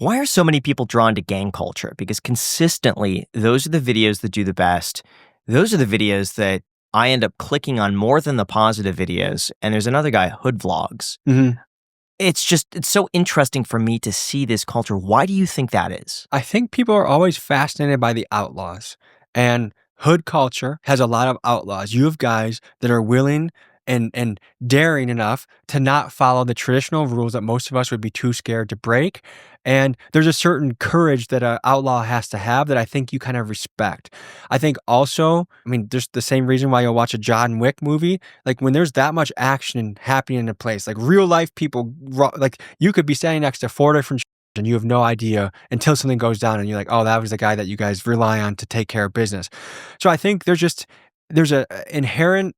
Why are so many people drawn to gang culture? Because consistently, those are the videos that do the best. Those are the videos that I end up clicking on more than the positive videos. And there's another guy, Hood Vlogs. Mhm. It's so interesting for me to see this culture. Why do you think that is? I think people are always fascinated by the outlaws, and hood culture has a lot of outlaws. You have guys that are willing and daring enough to not follow the traditional rules that most of us would be too scared to break. And there's a certain courage that an outlaw has to have that I think you kind of respect. I think also, I mean, there's the same reason why you'll watch a John Wick movie. Like when there's that much action happening in a place, like real life people, like you could be standing next to four different and you have no idea until something goes down and you're like, oh, that was the guy that you guys rely on to take care of business. So I think there's a inherent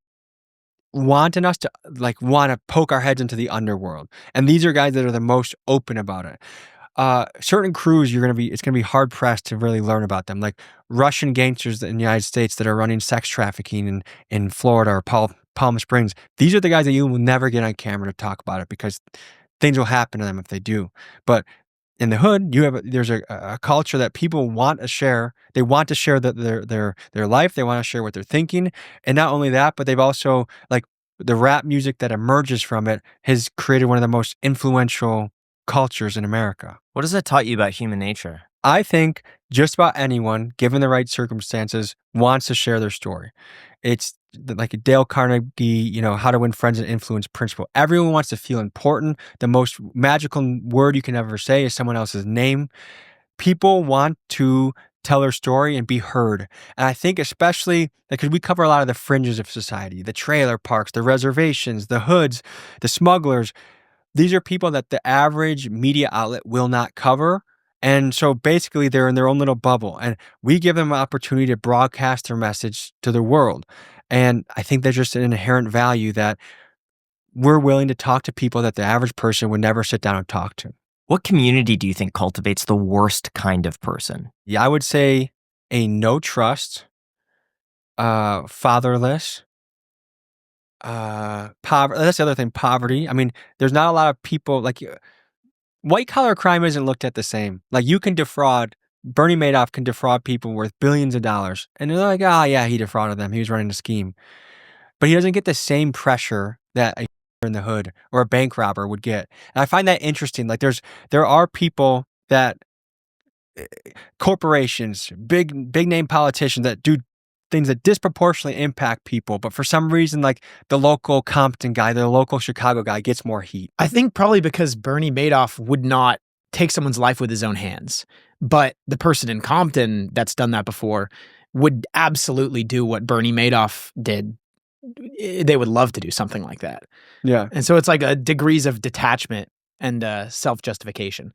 want in us to like want to poke our heads into the underworld. And these are guys that are the most open about it. Certain crews it's gonna be hard pressed to really learn about them. Like Russian gangsters in the United States that are running sex trafficking in Florida or Palm Springs. These are the guys that you will never get on camera to talk about it because things will happen to them if they do. But in the hood, there's a culture that people want to share. They want to share their life. They want to share what they're thinking, and not only that, but they've also like the rap music that emerges from it has created one of the most influential cultures in America. What has that taught you about human nature? I think just about anyone, given the right circumstances, wants to share their story. It's like a Dale Carnegie, how to win friends and influence principle. Everyone wants to feel important. The most magical word you can ever say is someone else's name. People want to tell their story and be heard. And I think especially because we cover a lot of the fringes of society, the trailer parks, the reservations, the hoods, the smugglers. These are people that the average media outlet will not cover. And so basically they're in their own little bubble and we give them an opportunity to broadcast their message to the world. And I think there's just an inherent value that we're willing to talk to people that the average person would never sit down and talk to. What community do you think cultivates the worst kind of person? Yeah, I would say a no trust, fatherless, poverty. That's the other thing, poverty. I mean, there's not a lot of people like white collar crime isn't looked at the same. Like you can defraud. Bernie Madoff can defraud people worth billions of dollars. And they're like, oh, yeah, he defrauded them. He was running a scheme. But he doesn't get the same pressure that a in the hood or a bank robber would get. And I find that interesting. Like there are people that corporations, big name politicians that do things that disproportionately impact people, but for some reason, like the local Compton guy, the local Chicago guy gets more heat. I think probably because Bernie Madoff would not take someone's life with his own hands, but the person in Compton that's done that before would absolutely do what Bernie Madoff did. They would love to do something like that. Yeah. And so it's like a degrees of detachment and self-justification.